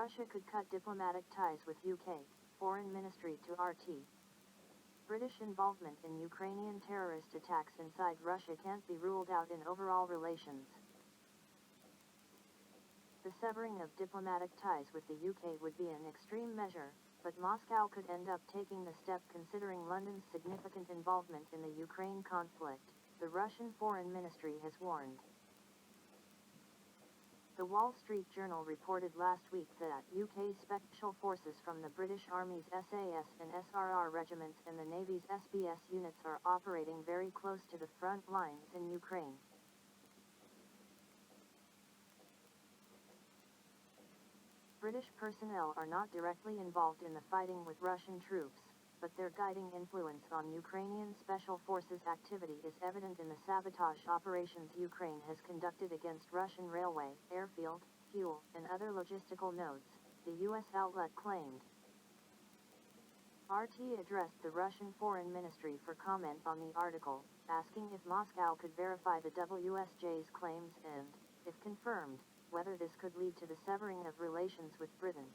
Russia could cut diplomatic ties with UK, Foreign Ministry to RT. British involvement in Ukrainian terrorist attacks inside Russia can't be ruled out in overall relations. The severing of diplomatic ties with the UK would be an extreme measure, but Moscow could end up taking the step considering London's significant involvement in the Ukraine conflict, the Russian Foreign Ministry has warned. The Wall Street Journal reported last week that UK special forces from the British Army's SAS and SRR regiments and the Navy's SBS units are operating very close to the front lines in Ukraine. British personnel are not directly involved in the fighting with Russian troops, but their guiding influence on Ukrainian Special Forces activity is evident in the sabotage operations Ukraine has conducted against Russian railway, airfield, fuel, and other logistical nodes, the U.S. outlet claimed. RT addressed the Russian Foreign Ministry for comment on the article, asking if Moscow could verify the WSJ's claims and, if confirmed, whether this could lead to the severing of relations with Britain.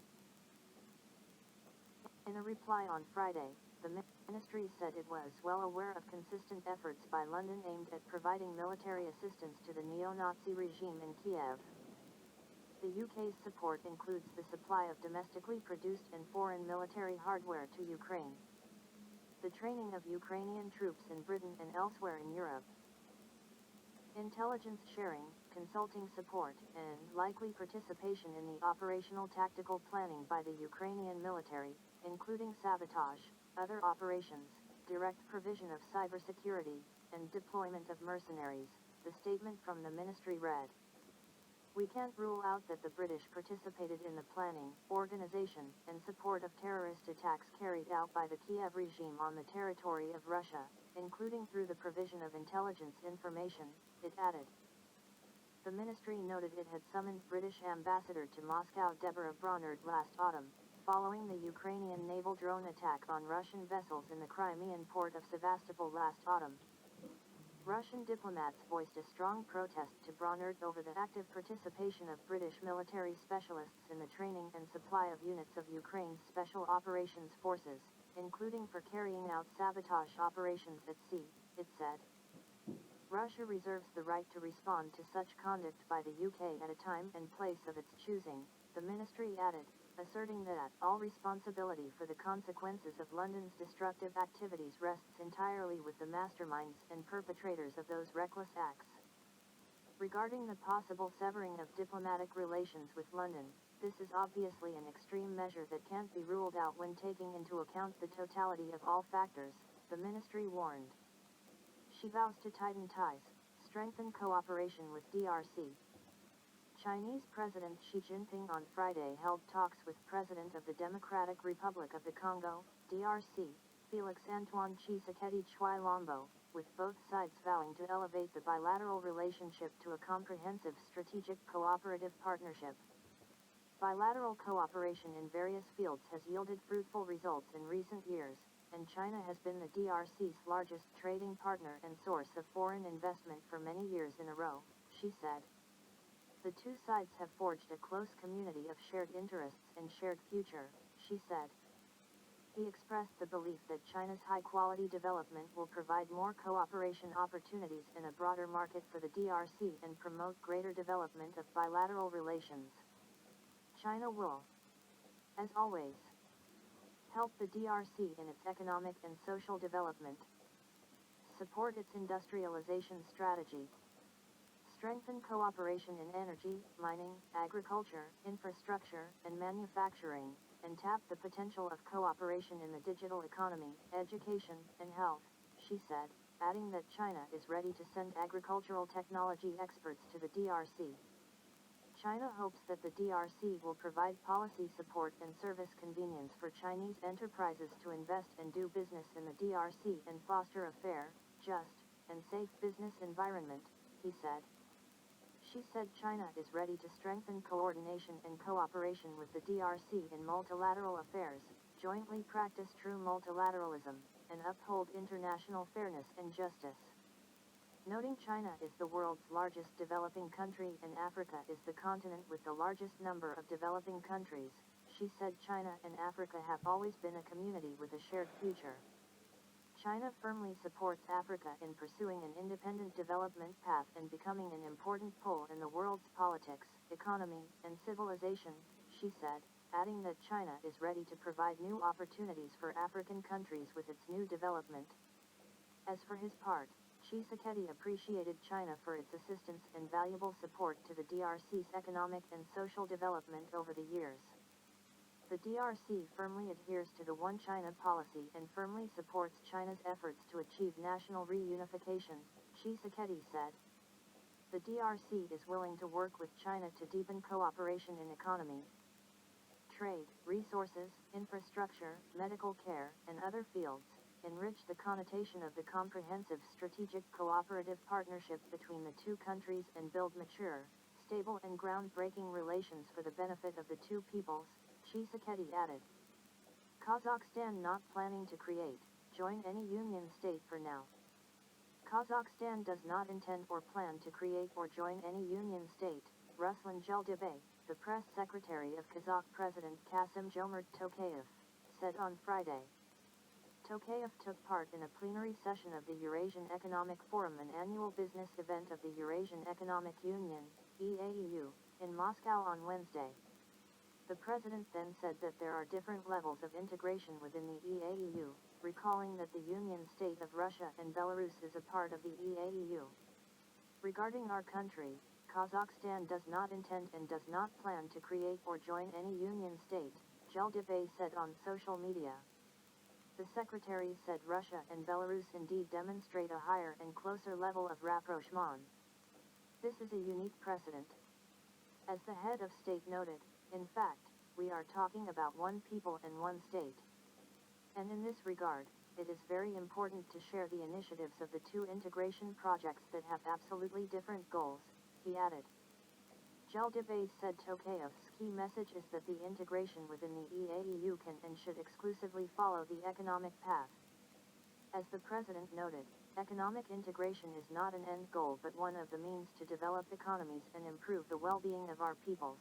In a reply on Friday, the ministry said it was well aware of consistent efforts by London aimed at providing military assistance to the neo-Nazi regime in Kiev. The UK's support includes the supply of domestically produced and foreign military hardware to Ukraine, the training of Ukrainian troops in Britain and elsewhere in Europe, intelligence sharing, consulting support, and likely participation in the operational tactical planning by the Ukrainian military, including sabotage, other operations, direct provision of cybersecurity, and deployment of mercenaries, the statement from the ministry read. We can't rule out that the British participated in the planning, organization, and support of terrorist attacks carried out by the Kiev regime on the territory of Russia, including through the provision of intelligence information, it added. The ministry noted it had summoned British Ambassador to Moscow Deborah Brainerd last autumn, following the Ukrainian naval drone attack on Russian vessels in the Crimean port of Sevastopol last autumn. Russian diplomats voiced a strong protest to Brainerd over the active participation of British military specialists in the training and supply of units of Ukraine's Special Operations Forces, including for carrying out sabotage operations at sea, it said. Russia reserves the right to respond to such conduct by the UK at a time and place of its choosing, the ministry added, asserting that all responsibility for the consequences of London's destructive activities rests entirely with the masterminds and perpetrators of those reckless acts. Regarding the possible severing of diplomatic relations with London, this is obviously an extreme measure that can't be ruled out when taking into account the totality of all factors, the ministry warned. She vows to tighten ties, strengthen cooperation with DRC. Chinese President Xi Jinping on Friday held talks with President of the Democratic Republic of the Congo, DRC, Felix Antoine Tshisekedi Tshilombo, with both sides vowing to elevate the bilateral relationship to a comprehensive strategic cooperative partnership. Bilateral cooperation in various fields has yielded fruitful results in recent years, and China has been the DRC's largest trading partner and source of foreign investment for many years in a row, she said. The two sides have forged a close community of shared interests and shared future, she said. He expressed the belief that China's high-quality development will provide more cooperation opportunities in a broader market for the DRC and promote greater development of bilateral relations. China will, as always, help the DRC in its economic and social development, support its industrialization strategy, strengthen cooperation in energy, mining, agriculture, infrastructure, and manufacturing, and tap the potential of cooperation in the digital economy, education, and health, she said, adding that China is ready to send agricultural technology experts to the DRC. China hopes that the DRC will provide policy support and service convenience for Chinese enterprises to invest and do business in the DRC and foster a fair, just, and safe business environment, he said. She said China is ready to strengthen coordination and cooperation with the DRC in multilateral affairs, jointly practice true multilateralism, and uphold international fairness and justice. Noting China is the world's largest developing country and Africa is the continent with the largest number of developing countries, she said China and Africa have always been a community with a shared future. China firmly supports Africa in pursuing an independent development path and becoming an important pole in the world's politics, economy, and civilization, she said, adding that China is ready to provide new opportunities for African countries with its new development. As for his part, Tshisekedi appreciated China for its assistance and valuable support to the DRC's economic and social development over the years. The DRC firmly adheres to the One China policy and firmly supports China's efforts to achieve national reunification, Tshisekedi said. The DRC is willing to work with China to deepen cooperation in economy, trade, resources, infrastructure, medical care, and other fields, enrich the connotation of the comprehensive strategic cooperative partnership between the two countries and build mature, stable and groundbreaking relations for the benefit of the two peoples, Tshisekedi added. Kazakhstan not planning to create, join any union state for now. Kazakhstan does not intend or plan to create or join any union state, Ruslan Geldibe, the press secretary of Kazakh President Kassym-Jomart Tokayev, said on Friday. Tokayev took part in a plenary session of the Eurasian Economic Forum, an annual business event of the Eurasian Economic Union, EAEU, in Moscow on Wednesday. The president then said that there are different levels of integration within the EAEU, recalling that the Union state of Russia and Belarus is a part of the EAEU. Regarding our country, Kazakhstan does not intend and does not plan to create or join any union state, Geldibe said on social media. The secretary said Russia and Belarus indeed demonstrate a higher and closer level of rapprochement. This is a unique precedent. As the head of state noted, in fact, we are talking about one people and one state. And in this regard, it is very important to share the initiatives of the two integration projects that have absolutely different goals, he added. Geldibe said Tokayev's key message is that the integration within the EAEU can and should exclusively follow the economic path. As the president noted, economic integration is not an end goal but one of the means to develop economies and improve the well-being of our peoples.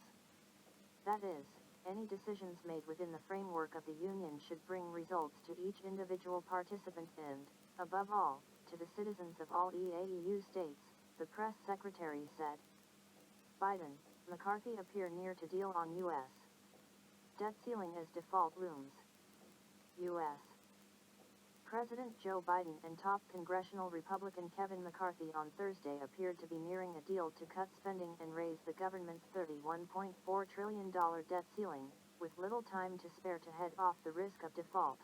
That is, any decisions made within the framework of the Union should bring results to each individual participant and, above all, to the citizens of all EAEU states, the press secretary said. Biden, McCarthy appear near to deal on U.S. debt ceiling as default looms. U.S. President Joe Biden and top congressional Republican Kevin McCarthy on Thursday appeared to be nearing a deal to cut spending and raise the government's $31.4 trillion debt ceiling, with little time to spare to head off the risk of default.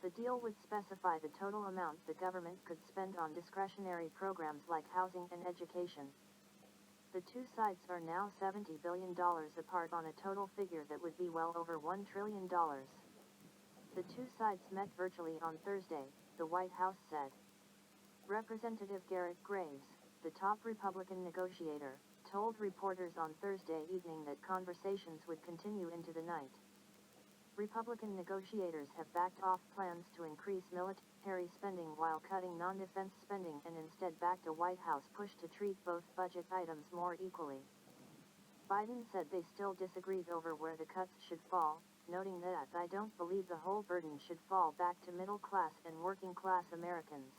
The deal would specify the total amount the government could spend on discretionary programs like housing and education. The two sides are now $70 billion apart on a total figure that would be well over $1 trillion. The two sides met virtually on Thursday, the White House said. Representative Garrett Graves, the top Republican negotiator, told reporters on Thursday evening that conversations would continue into the night. Republican negotiators have backed off plans to increase military spending while cutting non-defense spending and instead backed a White House push to treat both budget items more equally. Biden said they still disagreed over where the cuts should fall, noting that I don't believe the whole burden should fall back to middle-class and working-class Americans.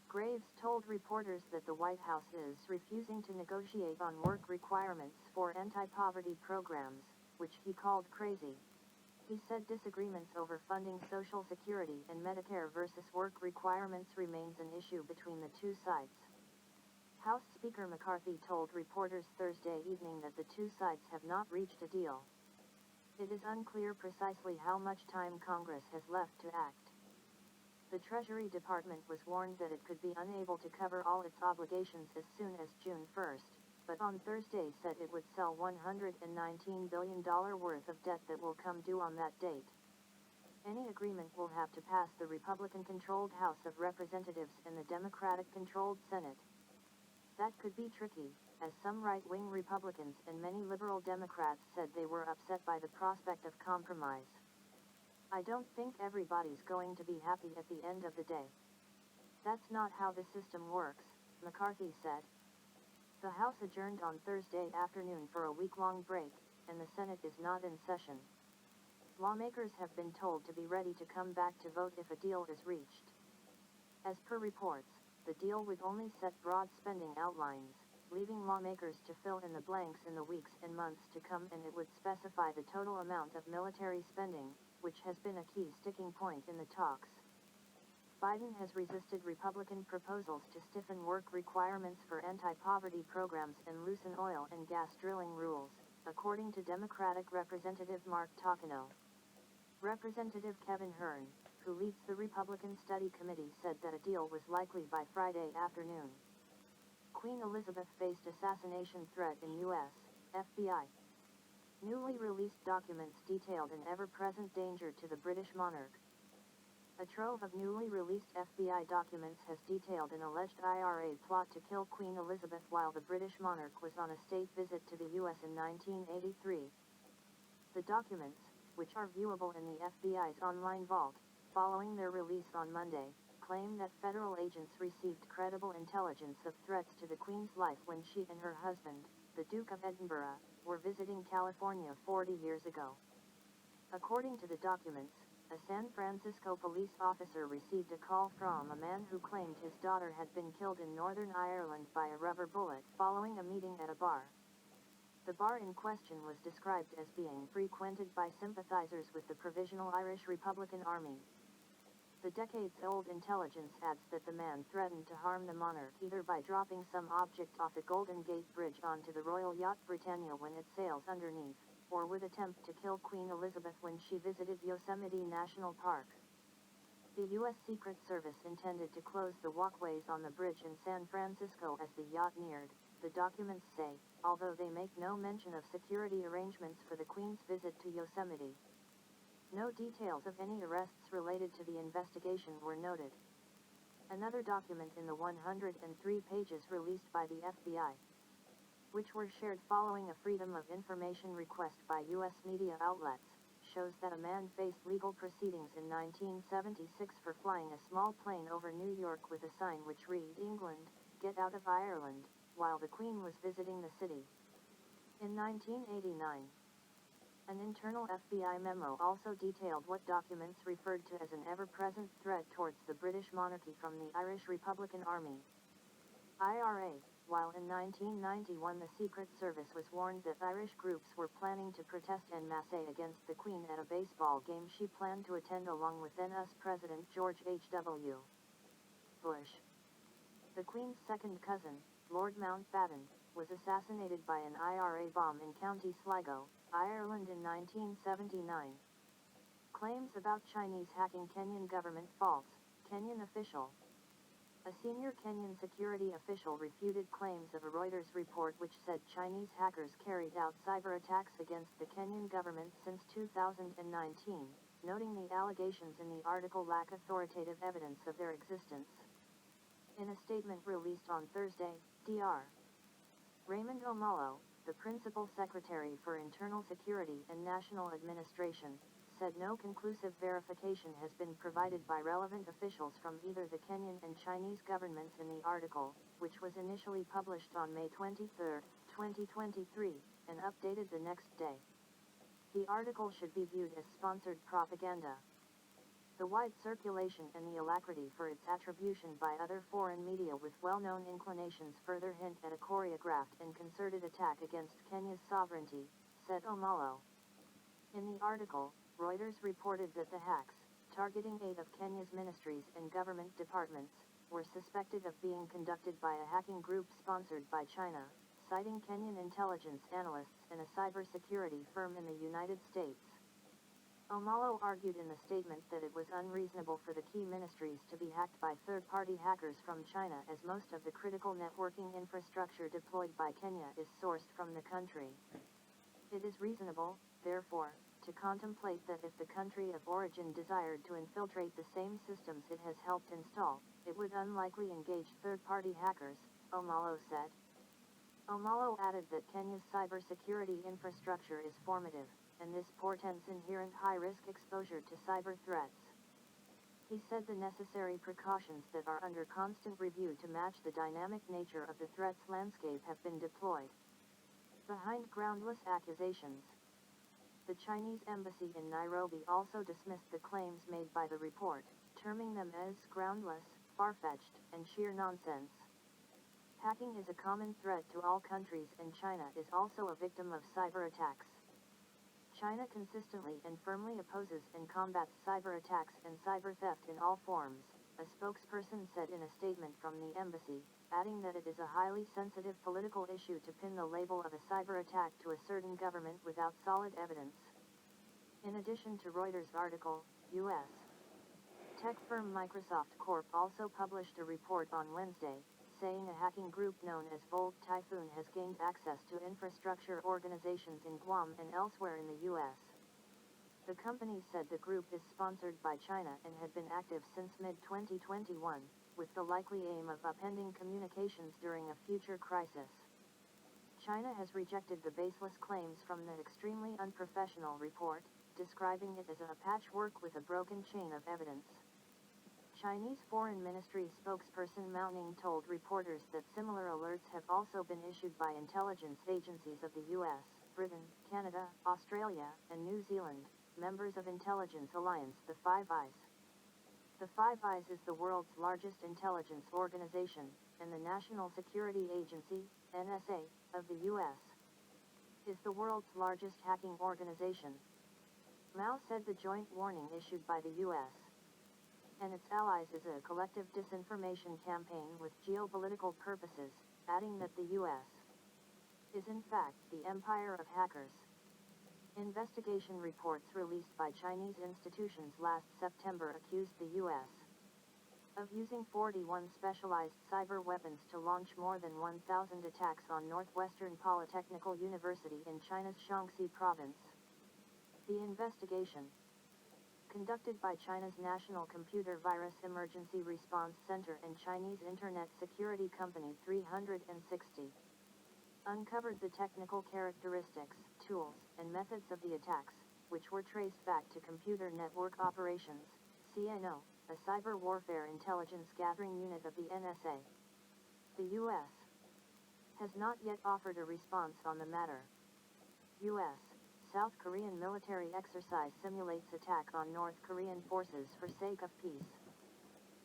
Graves told reporters that the White House is refusing to negotiate on work requirements for anti-poverty programs, which he called crazy. He said disagreements over funding Social Security and Medicare versus work requirements remains an issue between the two sides. House Speaker McCarthy told reporters Thursday evening that the two sides have not reached a deal. It is unclear precisely how much time Congress has left to act. The Treasury Department was warned that it could be unable to cover all its obligations as soon as June 1st. But on Thursday said it would sell $119 billion worth of debt that will come due on that date. Any agreement will have to pass the Republican-controlled House of Representatives and the Democratic-controlled Senate. That could be tricky, as some right-wing Republicans and many liberal Democrats said they were upset by the prospect of compromise. I don't think everybody's going to be happy at the end of the day. That's not how the system works, McCarthy said. The House adjourned on Thursday afternoon for a week-long break, and the Senate is not in session. Lawmakers have been told to be ready to come back to vote if a deal is reached. As per reports, the deal would only set broad spending outlines, leaving lawmakers to fill in the blanks in the weeks and months to come, and it would specify the total amount of military spending, which has been a key sticking point in the talks. Biden has resisted Republican proposals to stiffen work requirements for anti-poverty programs and loosen oil and gas drilling rules, according to Democratic Representative Mark Takano. Representative Kevin Hern, who leads the Republican Study Committee, said that a deal was likely by Friday afternoon. Queen Elizabeth faced assassination threat in U.S. FBI. Newly released documents detailed an ever-present danger to the British monarch. A trove of newly released FBI documents has detailed an alleged IRA plot to kill Queen Elizabeth while the British monarch was on a state visit to the U.S. in 1983. The documents, which are viewable in the FBI's online vault, following their release on Monday, claim that federal agents received credible intelligence of threats to the Queen's life when she and her husband, the Duke of Edinburgh, were visiting California 40 years ago. According to the documents, a San Francisco police officer received a call from a man who claimed his daughter had been killed in Northern Ireland by a rubber bullet following a meeting at a bar. The bar in question was described as being frequented by sympathizers with the Provisional Irish Republican Army. The decades-old intelligence adds that the man threatened to harm the monarch either by dropping some object off the Golden Gate Bridge onto the royal yacht Britannia when it sails underneath, or would attempt to kill Queen Elizabeth when she visited Yosemite National Park. The U.S. Secret Service intended to close the walkways on the bridge in San Francisco as the yacht neared, the documents say, although they make no mention of security arrangements for the Queen's visit to Yosemite. No details of any arrests related to the investigation were noted. Another document in the 103 pages released by the FBI, which were shared following a Freedom of Information request by U.S. media outlets, shows that a man faced legal proceedings in 1976 for flying a small plane over New York with a sign which read "England, get out of Ireland," while the Queen was visiting the city. In 1989, an internal FBI memo also detailed what documents referred to as an ever-present threat towards the British monarchy from the Irish Republican Army, IRA, while in 1991 the Secret Service was warned that Irish groups were planning to protest en masse against the Queen at a baseball game she planned to attend along with then-US President George H.W. Bush. The Queen's second cousin, Lord Mountbatten, was assassinated by an IRA bomb in County Sligo, Ireland in 1979. Claims about Chinese hacking Kenyan government false, Kenyan official. A senior Kenyan security official refuted claims of a Reuters report which said Chinese hackers carried out cyber attacks against the Kenyan government since 2019, noting the allegations in the article lack authoritative evidence of their existence. In a statement released on Thursday, Dr. Raymond Omolo, the Principal Secretary for Internal Security and National Administration, said no conclusive verification has been provided by relevant officials from either the Kenyan and Chinese governments in the article, which was initially published on May 23, 2023, and updated the next day. The article should be viewed as sponsored propaganda. The wide circulation and the alacrity for its attribution by other foreign media with well-known inclinations further hint at a choreographed and concerted attack against Kenya's sovereignty, said Omolo. In the article, Reuters reported that the hacks, targeting 8 of Kenya's ministries and government departments, were suspected of being conducted by a hacking group sponsored by China, citing Kenyan intelligence analysts and a cybersecurity firm in the United States. Omolo argued in the statement that it was unreasonable for the key ministries to be hacked by third-party hackers from China, as most of the critical networking infrastructure deployed by Kenya is sourced from the country. It is reasonable, therefore, to contemplate that if the country of origin desired to infiltrate the same systems it has helped install, it would unlikely engage third-party hackers, Omolo said. Omolo added that Kenya's cybersecurity infrastructure is formative, and this portends inherent high-risk exposure to cyber threats. He said the necessary precautions that are under constant review to match the dynamic nature of the threat's landscape have been deployed. Behind groundless accusations, the Chinese embassy in Nairobi also dismissed the claims made by the report, terming them as groundless, far-fetched, and sheer nonsense. Hacking is a common threat to all countries, and China is also a victim of cyber attacks. China consistently and firmly opposes and combats cyber attacks and cyber theft in all forms, a spokesperson said in a statement from the embassy, adding that it is a highly sensitive political issue to pin the label of a cyber attack to a certain government without solid evidence. In addition to Reuters' article, U.S. tech firm Microsoft Corp also published a report on Wednesday, saying a hacking group known as Volt Typhoon has gained access to infrastructure organizations in Guam and elsewhere in the U.S. The company said the group is sponsored by China and had been active since mid-2021, with the likely aim of upending communications during a future crisis. China has rejected the baseless claims from the extremely unprofessional report, describing it as a patchwork with a broken chain of evidence. Chinese Foreign Ministry spokesperson Mao Ning told reporters that similar alerts have also been issued by intelligence agencies of the U.S., Britain, Canada, Australia, and New Zealand, members of intelligence alliance the Five Eyes. The Five Eyes is the world's largest intelligence organization, and the National Security Agency, NSA, of the U.S. is the world's largest hacking organization. Mao said the joint warning issued by the U.S. and its allies is a collective disinformation campaign with geopolitical purposes, adding that the U.S. is in fact the empire of hackers. Investigation reports released by Chinese institutions last September accused the U.S. of using 41 specialized cyber weapons to launch more than 1,000 attacks on Northwestern Polytechnical University in China's Shaanxi province. The investigation, conducted by China's National Computer Virus Emergency Response Center and Chinese Internet security company 360, uncovered the technical characteristics, tools, and methods of the attacks, which were traced back to Computer Network Operations, CNO, a cyber warfare intelligence gathering unit of the NSA. The U.S. has not yet offered a response on the matter. U.S. South Korean military exercise simulates attack on North Korean forces for sake of peace.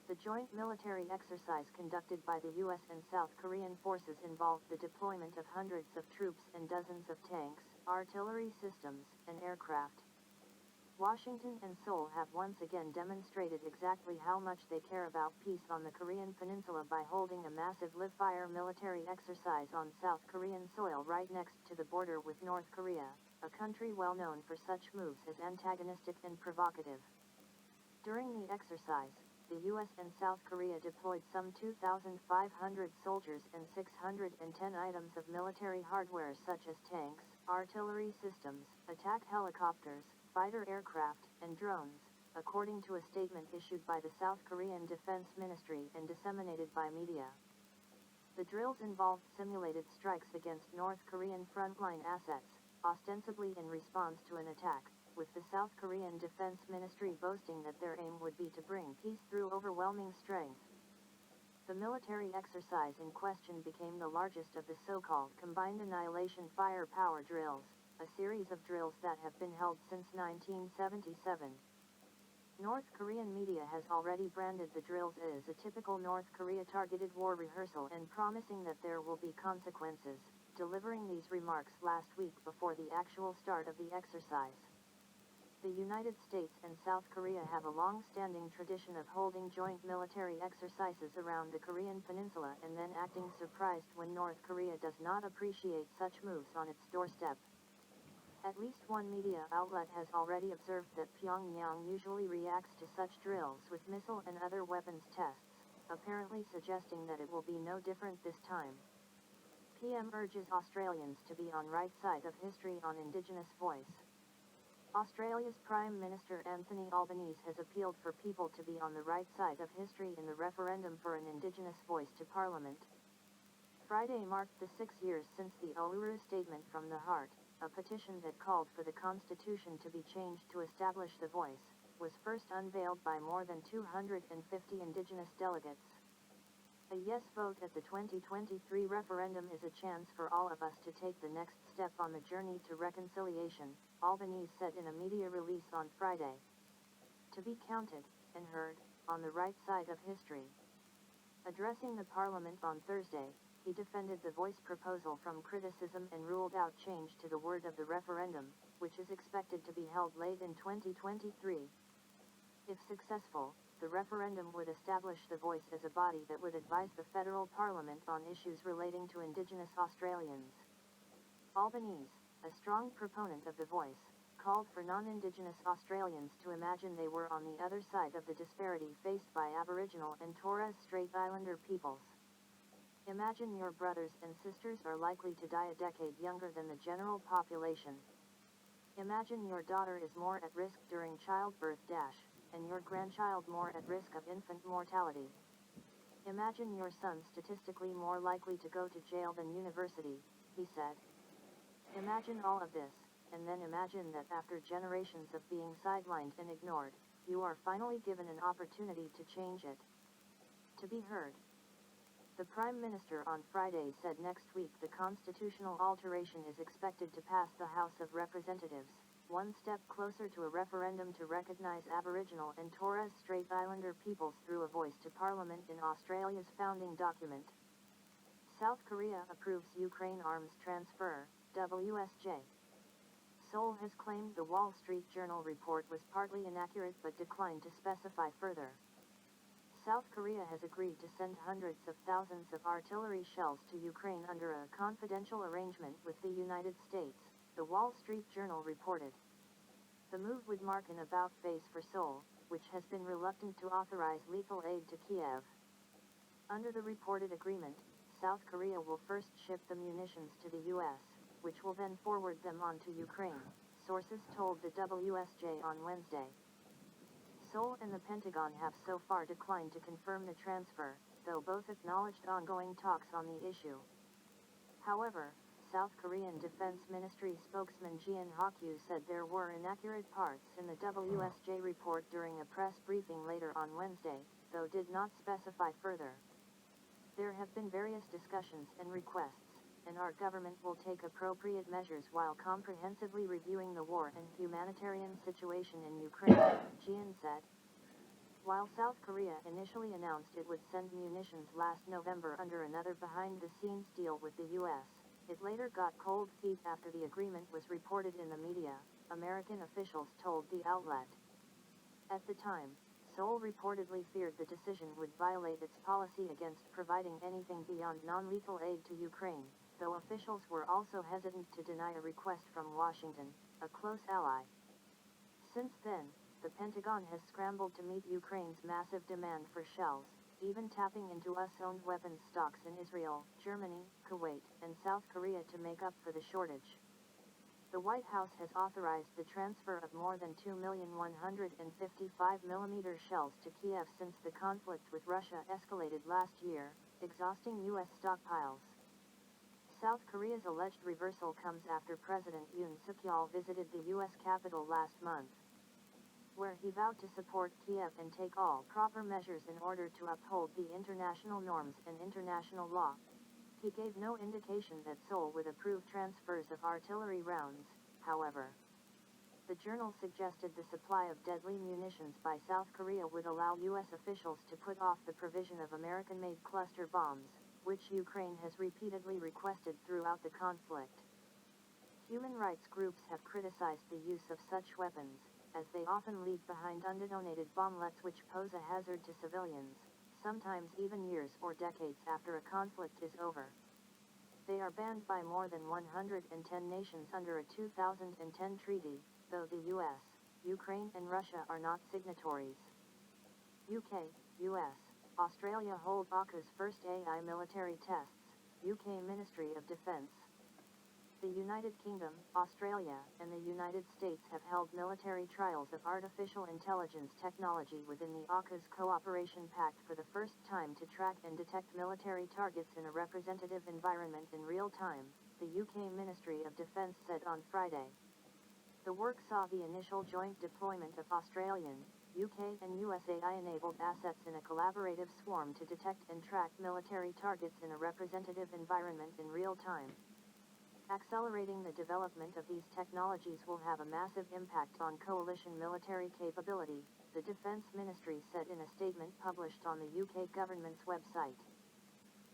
The joint military exercise conducted by the U.S. and South Korean forces involved the deployment of hundreds of troops and dozens of tanks, artillery systems, and aircraft. Washington and Seoul have once again demonstrated exactly how much they care about peace on the Korean Peninsula by holding a massive live-fire military exercise on South Korean soil right next to the border with North Korea, a country well known for such moves as antagonistic and provocative. During the exercise, the U.S. and South Korea deployed some 2,500 soldiers and 610 items of military hardware such as tanks, artillery systems, attack helicopters, fighter aircraft, and drones, according to a statement issued by the South Korean Defense Ministry and disseminated by media. The drills involved simulated strikes against North Korean frontline assets, ostensibly in response to an attack, with the South Korean Defense Ministry boasting that their aim would be to bring peace through overwhelming strength. The military exercise in question became the largest of the so-called Combined Annihilation Firepower drills, a series of drills that have been held since 1977. North Korean media has already branded the drills as a typical North Korea targeted war rehearsal and promising that there will be consequences, delivering these remarks last week before the actual start of the exercise. The United States and South Korea have a long-standing tradition of holding joint military exercises around the Korean Peninsula and then acting surprised when North Korea does not appreciate such moves on its doorstep. At least one media outlet has already observed that Pyongyang usually reacts to such drills with missile and other weapons tests, apparently suggesting that it will be no different this time. PM urges Australians to be on right side of history on Indigenous Voice. Australia's Prime Minister Anthony Albanese has appealed for people to be on the right side of history in the referendum for an Indigenous voice to Parliament. Friday marked the 6 years since the Uluru Statement from the Heart, a petition that called for the Constitution to be changed to establish the voice, was first unveiled by more than 250 Indigenous delegates. A yes vote at the 2023 referendum is a chance for all of us to take the next step on the journey to reconciliation, Albanese said in a media release on Friday. To be counted, and heard, on the right side of history. Addressing the parliament on Thursday, he defended the Voice proposal from criticism and ruled out change to the word of the referendum, which is expected to be held late in 2023. If successful, the referendum would establish the Voice as a body that would advise the federal parliament on issues relating to Indigenous Australians. Albanese, a strong proponent of the Voice, called for non-Indigenous Australians to imagine they were on the other side of the disparity faced by Aboriginal and Torres Strait Islander peoples. Imagine your brothers and sisters are likely to die a decade younger than the general population. Imagine your daughter is more at risk during childbirth and your grandchild more at risk of infant mortality. Imagine your son statistically more likely to go to jail than university, he said. Imagine all of this, and then imagine that after generations of being sidelined and ignored, you are finally given an opportunity to change it. To be heard. The Prime Minister on Friday said next week the constitutional alteration is expected to pass the House of Representatives, one step closer to a referendum to recognize Aboriginal and Torres Strait Islander peoples through a voice to Parliament in Australia's founding document. South Korea approves Ukraine arms transfer, WSJ. Seoul has claimed the Wall Street Journal report was partly inaccurate but declined to specify further. South Korea has agreed to send hundreds of thousands of artillery shells to Ukraine under a confidential arrangement with the United States, the Wall Street Journal reported. The move would mark an about-face for Seoul, which has been reluctant to authorize lethal aid to Kiev. Under the reported agreement, South Korea will first ship the munitions to the U.S., which will then forward them on to Ukraine, sources told the WSJ on Wednesday. Seoul and the Pentagon have so far declined to confirm the transfer, though both acknowledged ongoing talks on the issue. However, South Korean Defense Ministry spokesman Jeon Hak-yu said there were inaccurate parts in the WSJ report during a press briefing later on Wednesday, though did not specify further. There have been various discussions and requests, and our government will take appropriate measures while comprehensively reviewing the war and humanitarian situation in Ukraine, Jeon said. While South Korea initially announced it would send munitions last November under another behind-the-scenes deal with the U.S., it later got cold feet after the agreement was reported in the media, American officials told the outlet. At the time, Seoul reportedly feared the decision would violate its policy against providing anything beyond non-lethal aid to Ukraine, though officials were also hesitant to deny a request from Washington, a close ally. Since then, the Pentagon has scrambled to meet Ukraine's massive demand for shells, even tapping into US-owned weapons stocks in Israel, Germany, Kuwait, and South Korea to make up for the shortage. The White House has authorized the transfer of more than 2,155mm shells to Kiev since the conflict with Russia escalated last year, exhausting U.S. stockpiles. South Korea's alleged reversal comes after President Yoon Suk-yeol visited the U.S. Capitol last month, where he vowed to support Kiev and take all proper measures in order to uphold the international norms and international law. He gave no indication that Seoul would approve transfers of artillery rounds, however. The journal suggested the supply of deadly munitions by South Korea would allow U.S. officials to put off the provision of American-made cluster bombs, which Ukraine has repeatedly requested throughout the conflict. Human rights groups have criticized the use of such weapons, as they often leave behind undetonated bomblets which pose a hazard to civilians, sometimes even years or decades after a conflict is over. They are banned by more than 110 nations under a 2010 treaty, though the US, Ukraine and Russia are not signatories. UK, US, Australia hold AUKUS first AI military tests, UK Ministry of Defence. The United Kingdom, Australia, and the United States have held military trials of artificial intelligence technology within the AUKUS Cooperation Pact for the first time to track and detect military targets in a representative environment in real time, the UK Ministry of Defence said on Friday. The work saw the initial joint deployment of Australian, UK and US AI-enabled assets in a collaborative swarm to detect and track military targets in a representative environment in real time. Accelerating the development of these technologies will have a massive impact on coalition military capability, the Defence Ministry said in a statement published on the UK government's website.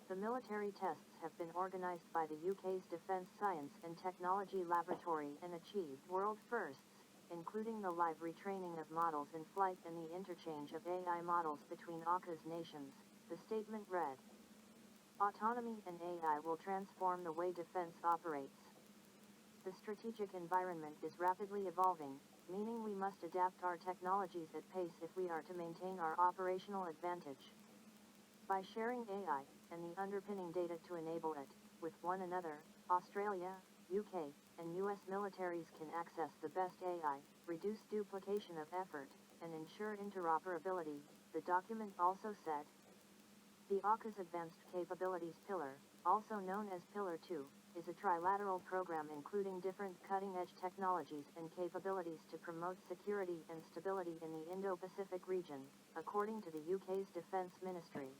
The military tests have been organised by the UK's Defence Science and Technology Laboratory and achieved world firsts, including the live retraining of models in flight and the interchange of AI models between AUKUS nations, the statement read. Autonomy and AI will transform the way defense operates. The strategic environment is rapidly evolving, meaning we must adapt our technologies at pace if we are to maintain our operational advantage. By sharing AI, and the underpinning data to enable it, with one another, Australia, UK, and US militaries can access the best AI, reduce duplication of effort, and ensure interoperability, the document also said. The AUKUS Advanced Capabilities Pillar, also known as Pillar 2, is a trilateral program including different cutting-edge technologies and capabilities to promote security and stability in the Indo-Pacific region, according to the UK's Defence Ministry.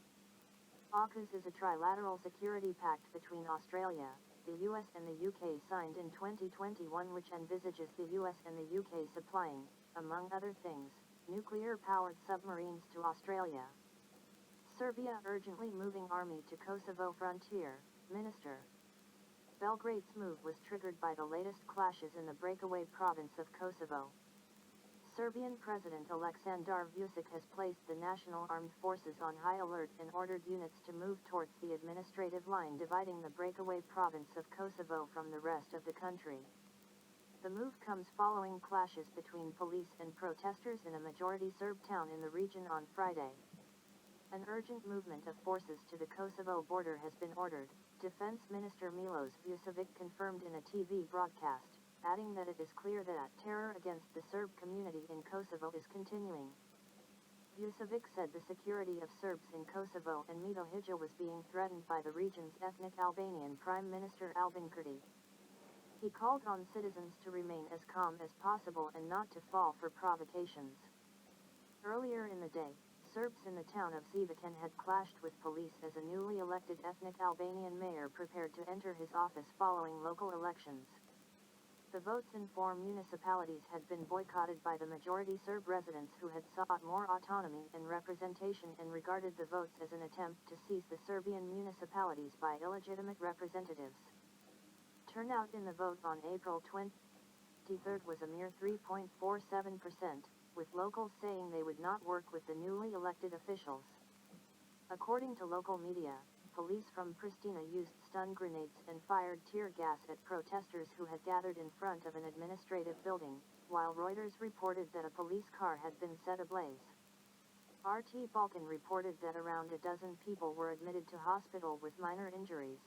AUKUS is a trilateral security pact between Australia, the US and the UK signed in 2021 which envisages the US and the UK supplying, among other things, nuclear-powered submarines to Australia. Serbia urgently moving army to Kosovo frontier, Minister. Belgrade's move was triggered by the latest clashes in the breakaway province of Kosovo. Serbian President Aleksandar Vučić has placed the National Armed Forces on high alert and ordered units to move towards the administrative line dividing the breakaway province of Kosovo from the rest of the country. The move comes following clashes between police and protesters in a majority Serb town in the region on Friday. An urgent movement of forces to the Kosovo border has been ordered, Defense Minister Milos Vučević confirmed in a TV broadcast, adding that it is clear that terror against the Serb community in Kosovo is continuing. Vučević said the security of Serbs in Kosovo and Metohija was being threatened by the region's ethnic Albanian Prime Minister Albin Kurti. He called on citizens to remain as calm as possible and not to fall for provocations. Earlier in the day, Serbs in the town of Zevakin had clashed with police as a newly elected ethnic Albanian mayor prepared to enter his office following local elections. The votes in 4 municipalities had been boycotted by the majority Serb residents who had sought more autonomy and representation and regarded the votes as an attempt to seize the Serbian municipalities by illegitimate representatives. Turnout in the vote on April 23 was a mere 3.47%. With locals saying they would not work with the newly elected officials. According to local media, police from Pristina used stun grenades and fired tear gas at protesters who had gathered in front of an administrative building, while Reuters reported that a police car had been set ablaze. RT Balkan reported that around a dozen people were admitted to hospital with minor injuries.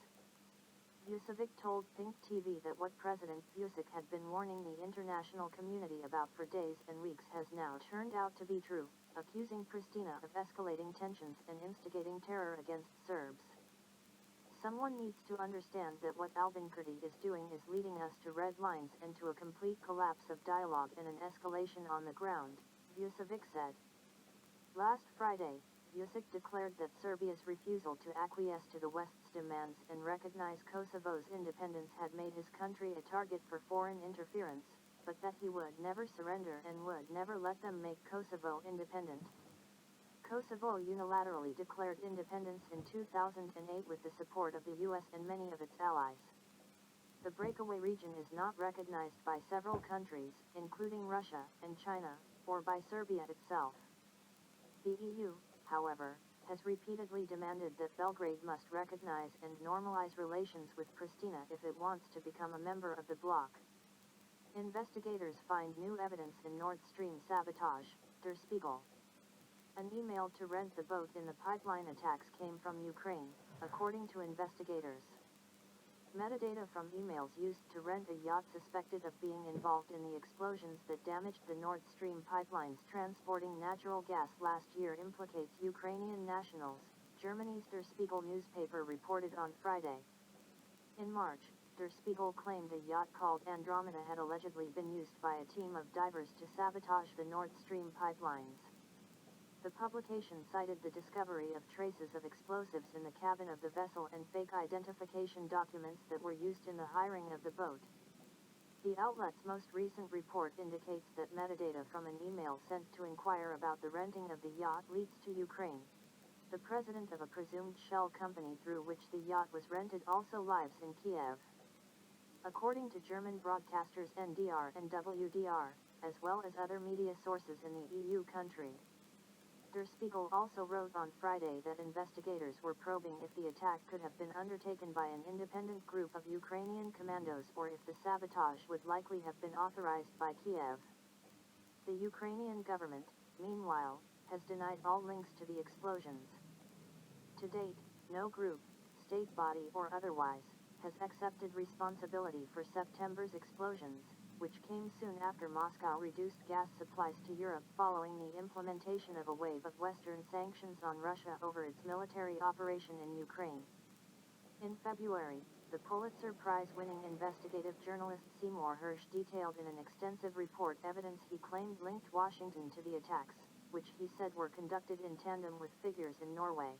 Vučević told Think TV that what President Vučić had been warning the international community about for days and weeks has now turned out to be true, accusing Pristina of escalating tensions and instigating terror against Serbs. Someone needs to understand that what Albin Kurti is doing is leading us to red lines and to a complete collapse of dialogue and an escalation on the ground, Vučević said. Last Friday, Vučić declared that Serbia's refusal to acquiesce to the West's demands and recognize Kosovo's independence had made his country a target for foreign interference, but that he would never surrender and would never let them make Kosovo independent. Kosovo unilaterally declared independence in 2008 with the support of the US and many of its allies. The breakaway region is not recognized by several countries, including Russia and China, or by Serbia itself. The EU, however, has repeatedly demanded that Belgrade must recognize and normalize relations with Pristina if it wants to become a member of the bloc. Investigators find new evidence in Nord Stream sabotage, Der Spiegel. An email to rent the boat in the pipeline attacks came from Ukraine, according to investigators. Metadata from emails used to rent a yacht suspected of being involved in the explosions that damaged the Nord Stream pipelines transporting natural gas last year implicates Ukrainian nationals, Germany's Der Spiegel newspaper reported on Friday. In March, Der Spiegel claimed a yacht called Andromeda had allegedly been used by a team of divers to sabotage the Nord Stream pipelines. The publication cited the discovery of traces of explosives in the cabin of the vessel and fake identification documents that were used in the hiring of the boat. The outlet's most recent report indicates that metadata from an email sent to inquire about the renting of the yacht leads to Ukraine. The president of a presumed shell company through which the yacht was rented also lives in Kiev. According to German broadcasters NDR and WDR, as well as other media sources in the EU country. Der Spiegel also wrote on Friday that investigators were probing if the attack could have been undertaken by an independent group of Ukrainian commandos or if the sabotage would likely have been authorized by Kiev. The Ukrainian government, meanwhile, has denied all links to the explosions. To date, no group, state body or otherwise, has accepted responsibility for September's explosions, which came soon after Moscow reduced gas supplies to Europe following the implementation of a wave of Western sanctions on Russia over its military operation in Ukraine. In February, the Pulitzer Prize-winning investigative journalist Seymour Hersh detailed in an extensive report evidence he claimed linked Washington to the attacks, which he said were conducted in tandem with figures in Norway.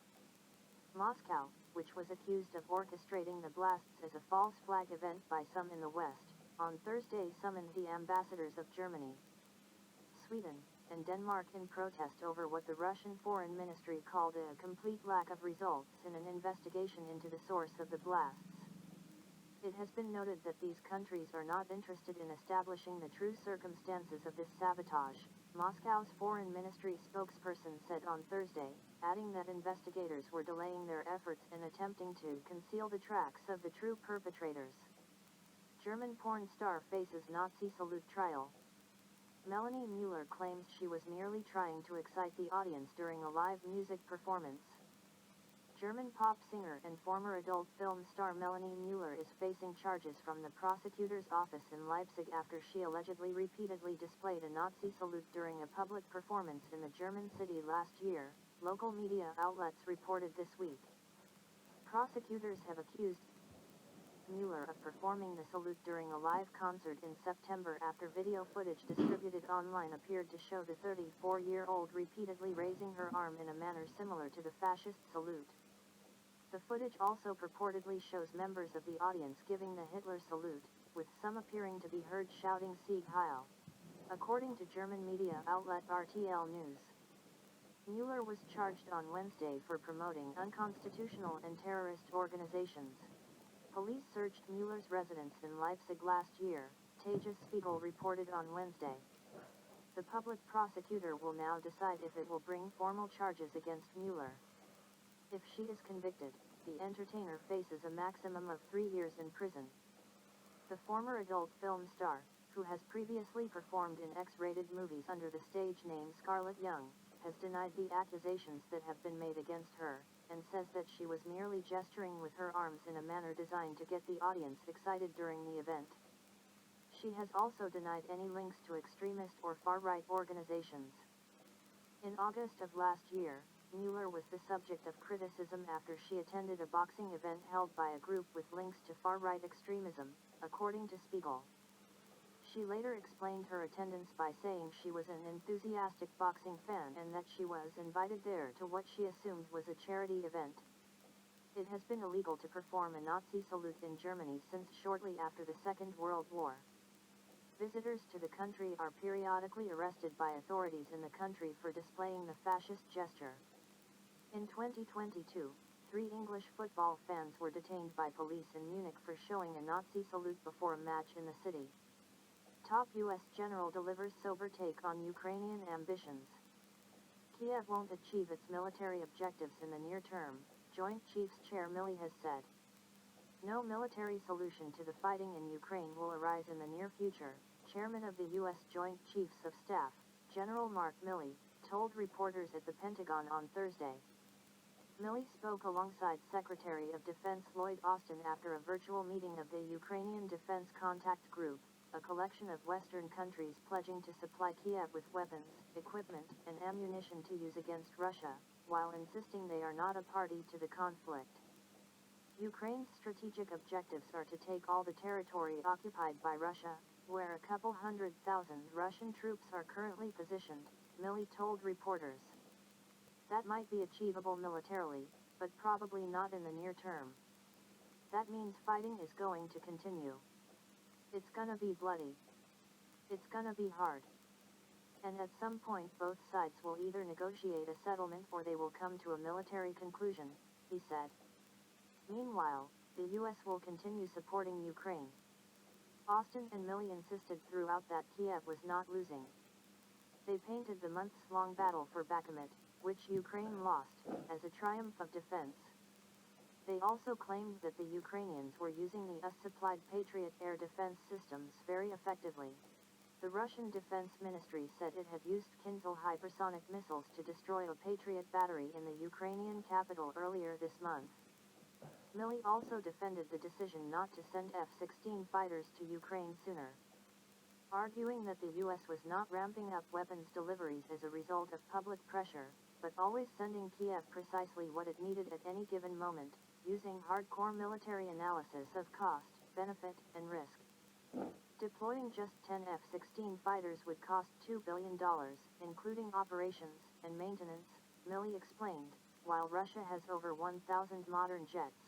Moscow, which was accused of orchestrating the blasts as a false flag event by some in the West, on Thursday summoned the ambassadors of Germany, Sweden, and Denmark in protest over what the Russian Foreign Ministry called a complete lack of results in an investigation into the source of the blasts. It has been noted that these countries are not interested in establishing the true circumstances of this sabotage, Moscow's Foreign Ministry spokesperson said on Thursday, adding that investigators were delaying their efforts in attempting to conceal the tracks of the true perpetrators. German porn star faces Nazi salute trial. Melanie Mueller claims she was merely trying to excite the audience during a live music performance. German pop singer and former adult film star Melanie Mueller is facing charges from the prosecutor's office in Leipzig after she allegedly repeatedly displayed a Nazi salute during a public performance in the German city last year, local media outlets reported this week. Prosecutors have accused Mueller of performing the salute during a live concert in September after video footage distributed online appeared to show the 34-year-old repeatedly raising her arm in a manner similar to the fascist salute. The footage also purportedly shows members of the audience giving the Hitler salute, with some appearing to be heard shouting Sieg Heil. According to German media outlet RTL News, Mueller was charged on Wednesday for promoting unconstitutional and terrorist organizations. Police searched Mueller's residence in Leipzig last year, Tages Spiegel reported on Wednesday. The public prosecutor will now decide if it will bring formal charges against Mueller. If she is convicted, the entertainer faces a maximum of 3 years in prison. The former adult film star, who has previously performed in X-rated movies under the stage name Scarlett Young, has denied the accusations that have been made against her, and says that she was merely gesturing with her arms in a manner designed to get the audience excited during the event. She has also denied any links to extremist or far-right organizations. In August of last year, Mueller was the subject of criticism after she attended a boxing event held by a group with links to far-right extremism, according to Spiegel. She later explained her attendance by saying she was an enthusiastic boxing fan and that she was invited there to what she assumed was a charity event. It has been illegal to perform a Nazi salute in Germany since shortly after the Second World War. Visitors to the country are periodically arrested by authorities in the country for displaying the fascist gesture. In 2022, 3 English football fans were detained by police in Munich for showing a Nazi salute before a match in the city. Top U.S. general delivers sober take on Ukrainian ambitions. Kiev won't achieve its military objectives in the near term, Joint Chiefs Chair Milley has said. No military solution to the fighting in Ukraine will arise in the near future, Chairman of the U.S. Joint Chiefs of Staff, General Mark Milley, told reporters at the Pentagon on Thursday. Milley spoke alongside Secretary of Defense Lloyd Austin after a virtual meeting of the Ukrainian Defense Contact Group, a collection of Western countries pledging to supply Kiev with weapons, equipment, and ammunition to use against Russia, while insisting they are not a party to the conflict. Ukraine's strategic objectives are to take all the territory occupied by Russia, where a couple 100,000 Russian troops are currently positioned, Milley told reporters. That might be achievable militarily, but probably not in the near term. That means fighting is going to continue. It's gonna be bloody. It's gonna be hard. And at some point both sides will either negotiate a settlement or they will come to a military conclusion, he said. Meanwhile, the U.S. will continue supporting Ukraine. Austin and Milley insisted throughout that Kiev was not losing. They painted the months-long battle for Bakhmut, which Ukraine lost, as a triumph of defense. They also claimed that the Ukrainians were using the US-supplied Patriot air defense systems very effectively. The Russian Defense Ministry said it had used Kinzhal hypersonic missiles to destroy a Patriot battery in the Ukrainian capital earlier this month. Milley also defended the decision not to send F-16 fighters to Ukraine sooner, arguing that the U.S. was not ramping up weapons deliveries as a result of public pressure, but always sending Kiev precisely what it needed at any given moment, using hardcore military analysis of cost, benefit, and risk. Deploying just 10 F-16 fighters would cost $2 billion, including operations and maintenance, Milley explained, while Russia has over 1,000 modern jets.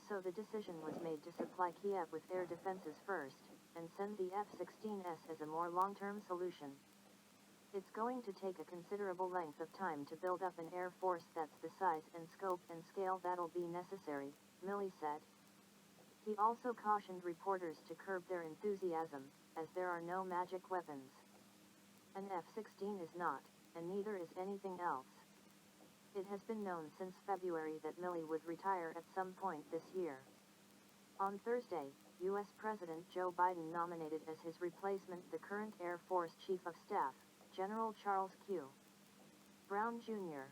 So the decision was made to supply Kiev with air defenses first, and send the F-16s as a more long-term solution. It's going to take a considerable length of time to build up an air force that's the size and scope and scale that'll be necessary, Milley said. He also cautioned reporters to curb their enthusiasm, as there are no magic weapons. An F-16 is not, and neither is anything else. It has been known since February that Milley would retire at some point this year. On Thursday, U.S. President Joe Biden nominated as his replacement the current Air Force Chief of Staff, General Charles Q. Brown Jr.